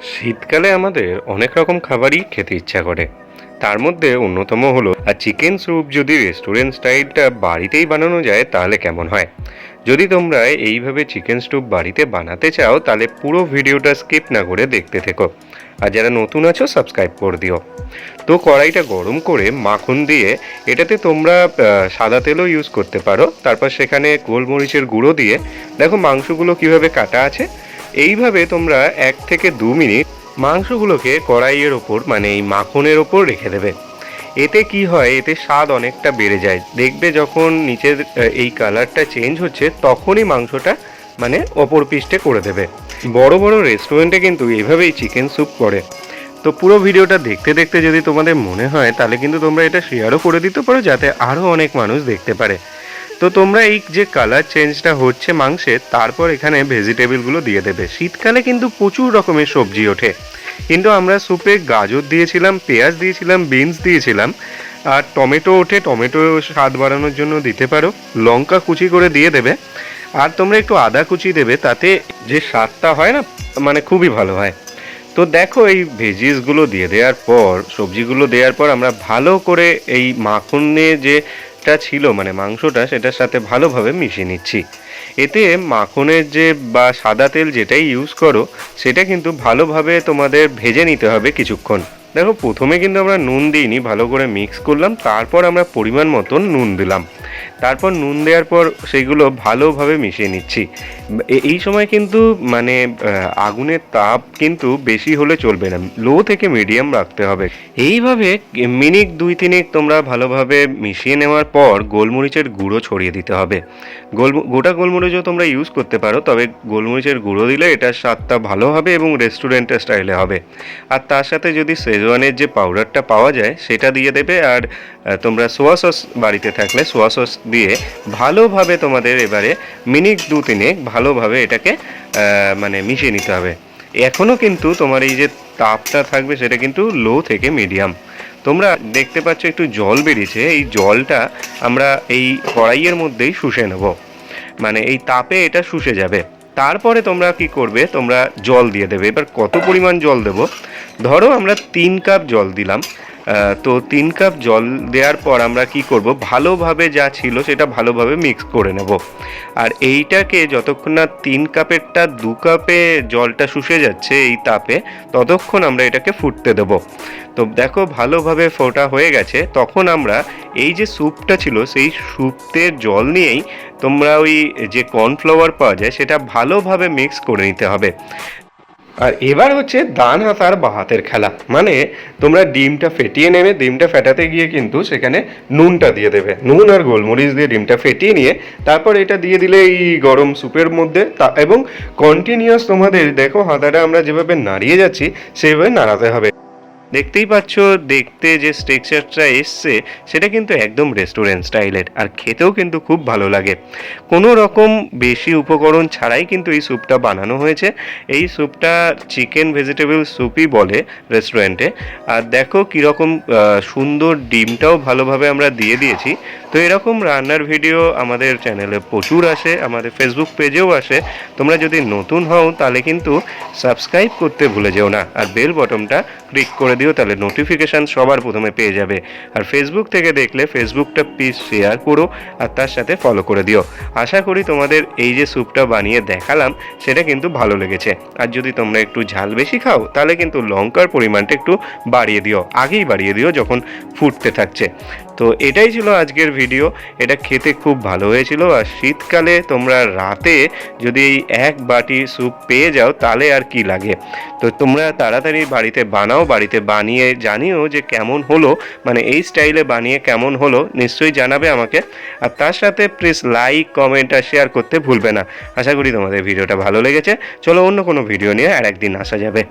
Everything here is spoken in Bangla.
শীতকালে আমাদের অনেক রকম খাবারই খেতে ইচ্ছা করে। তার মধ্যে অন্যতম হলো চিকেন স্যুপ। যদি রেস্টুরেন্ট স্টাইলটা বাড়িতেই বানানো যায় তাহলে কেমন হয়? যদি তোমরা এইভাবে চিকেন স্যুপ বাড়িতে বানাতে চাও তাহলে পুরো ভিডিওটা স্কিপ না করে দেখতে থেকো। আর যারা নতুন আছো সাবস্ক্রাইব করে দিও। তো কড়াইটা গরম করে মাখন দিয়ে এটাতে তোমরা সাদা তেলও ইউজ করতে পারো। তারপর সেখানে গোলমরিচের গুঁড়ো দিয়ে দেখো মাংসগুলো কিভাবে কাটা আছে। এইভাবে তোমরা 1 থেকে 2 মিনিট মাংসগুলোকে কড়াইয়ের ওপর মানে এই মাখনের ওপর রেখে দেবে। এতে কি হয়, এতে স্বাদ অনেকটা বেড়ে যায়। দেখবে যখন নিচের এই কালারটা চেঞ্জ হচ্ছে তখনই মাংসটা মানে ওপর পিষ্টে করে দেবে। বড় বড় রেস্টুরেন্টে কিন্তু এইভাবেই চিকেন স্যুপ করে। তো পুরো ভিডিওটা দেখতে দেখতে যদি তোমাদের মনে হয় তাহলে কিন্তু তোমরা এটা শেয়ারও করে দিতে পারো, যাতে আরও অনেক মানুষ দেখতে পারে। তো তোমরা এই যে কালার চেঞ্জটা হচ্ছে মাংসের, তারপর এখানে ভেজিটেবলগুলো দিয়ে দেবে। শীতকালে কিন্তু প্রচুর রকমের সবজি ওঠে, কিন্তু আমরা স্যুপে গাজর দিয়েছিলাম, পেঁয়াজ দিয়েছিলাম, বিনস দিয়েছিলাম, আর টমেটো ওঠে। টমেটো স্বাদ বাড়ানোর জন্য দিতে পারো। লঙ্কা কুচি করে দিয়ে দেবে, আর তোমরা একটু আদা কুচি দেবে, তাতে যে স্বাদটা হয় না মানে খুবই ভালো হয়। তো দেখো এই ভেজিসগুলো দিয়ে দেওয়ার পর, সবজিগুলো দেওয়ার পর আমরা ভালো করে এই মাখনে যেটা ছিল মানে মাংসটা, সেটার সাথে ভালোভাবে মিশিয়ে নিচ্ছি। এতে মাখনের যে বা সাদা তেল যেটাই ইউজ করো সেটা কিন্তু ভালোভাবে তোমাদের ভেজে নিতে হবে কিছুক্ষণ। দেখো প্রথমে কিন্তু আমরা নুন দিইনি, ভালো করে মিক্স করলাম, তারপর আমরা পরিমাণ মতন নুন দিলাম। তারপর নুন দেওয়ার পর সেইগুলো ভালোভাবে মিশিয়ে নিচ্ছি। এই সময় কিন্তু মানে আগুনের তাপ কিন্তু বেশি হলে চলবে না, লো থেকে মিডিয়াম রাখতে হবে। এইভাবে মিনিট 2-3 তোমরা ভালোভাবে মিশিয়ে নেওয়ার পর গোলমরিচের গুঁড়ো ছড়িয়ে দিতে হবে। গোটা গোলমরিচও তোমরা ইউজ করতে পারো, তবে গোলমরিচের গুঁড়ো দিলে এটার স্বাদটা ভালো হবে এবং রেস্টুরেন্টের স্টাইলে হবে। আর তার সাথে যদি শেজওয়ানের যে পাউডারটা পাওয়া যায় সেটা দিয়ে দেবে। আর তোমরা সোয়া সস বাড়িতে থাকলে সোয়া সস দিয়ে ভালোভাবে তোমাদের এবারে মিনিট 2-3 ভালোভাবে এটাকে মানে মিশিয়ে নিতে হবে। এখনও কিন্তু তোমার এই যে তাপটা থাকবে সেটা কিন্তু লো থেকে মিডিয়াম। তোমরা দেখতে পাচ্ছ একটু জল বেরিয়েছে, এই জলটা আমরা এই কড়াইয়ের মধ্যেই শুষে নেব, মানে এই তাপে এটা শুষে যাবে। তারপরে তোমরা কি করবে, তোমরা জল দিয়ে দেবে। এবার কত পরিমাণ জল দেব, ধরো আমরা 3 কাপ জল দিলাম। তো 3 কাপ জল দেওয়ার পর আমরা কি করব, ভালোভাবে যা ছিল সেটা ভালোভাবে মিক্স করে নেব। আর এইটাকে যতক্ষণ না 3 কাপেরটা 2 কাপে জলটা শুষে যাচ্ছে এই তাপে, ততক্ষণ আমরা এটাকে ফুটতে দেব। তো দেখো ভালোভাবে ফোটা হয়ে গেছে, তখন আমরা এই যে স্যুপটা ছিল সেই স্যুপের জল নিয়েই তোমরা ওই যে কর্নফ্লাওয়ার পাওয়া যায় সেটা ভালোভাবে মিক্স করে নিতে হবে। আর এবার হচ্ছে ডান হাত আর বাঁ হাতের খেলা, মানে তোমরা ডিমটা ফেটিয়ে নেবে। ডিমটা ফেটাতে গিয়ে কিন্তু সেখানে নুনটা দিয়ে দেবে, নুন আর গোলমরিচ দিয়ে ডিমটা ফেটিয়ে নিয়ে তারপর এটা দিয়ে দিলে এই গরম স্যুপের মধ্যে। এবং কন্টিনিউয়াস তোমাদের দেখো হাতাটা আমরা যেভাবে নাড়িয়ে যাচ্ছি সেইভাবে নাড়াতে হবে। দেখতেই পাচ্ছ দেখতে যে স্ট্রাকচারটা এসছে সেটা কিন্তু একদম রেস্টুরেন্ট স্টাইলের, আর খেতেও কিন্তু খুব ভালো লাগে। কোনো রকম বেশি উপকরণ ছাড়াই কিন্তু এই স্যুপটা বানানো হয়েছে। এই স্যুপটা চিকেন ভেজিটেবল স্যুপই বলে রেস্টুরেন্টে। আর দেখো কীরকম সুন্দর ডিমটাও ভালোভাবে আমরা দিয়ে দিয়েছি। তো এরকম রান্নার ভিডিও আমাদের চ্যানেলে প্রচুর আসে, আমাদের ফেসবুক পেজেও আসে। তোমরা যদি নতুন হও তাহলে কিন্তু সাবস্ক্রাইব করতে ভুলে যেও না, আর বেল বটনটা ক্লিক করে দিও, তাহলে নোটিফিকেশান সবার প্রথমে পেয়ে যাবে। আর ফেসবুক থেকে দেখলে ফেসবুকটা প্লিজ শেয়ার করো আর তার সাথে ফলো করে দিও। আশা করি তোমাদের এই যে স্যুপটা বানিয়ে দেখালাম সেটা কিন্তু ভালো লেগেছে। আর যদি তোমরা একটু ঝাল বেশি খাও তাহলে কিন্তু লঙ্কার পরিমাণটা একটু বাড়িয়ে দিও, আগেই বাড়িয়ে দিও যখন ফুটতে থাকছে। তো এটাই ছিল আজকের ভিডিও। এটা খেতে খুব ভালো হয়েছিল। আর শীতকালে তোমরা রাতে যদি এই 1 বাটি স্যুপ পেয়ে যাও তাহলে আর কি লাগে। তো তোমরা তাড়াতাড়ি বাড়িতে বানাও, বাড়িতে বানিয়ে জানিও যে কেমন হলো, মানে এই স্টাইলে বানিয়ে কেমন হলো নিশ্চয়ই জানাবে আমাকে। আর তার সাথে প্লিজ লাইক, কমেন্ট আর শেয়ার করতে ভুলবে না। আশা করি তোমাদের ভিডিওটা ভালো লেগেছে। চলো অন্য কোনো ভিডিও নিয়ে আর একদিন আসা যাবে।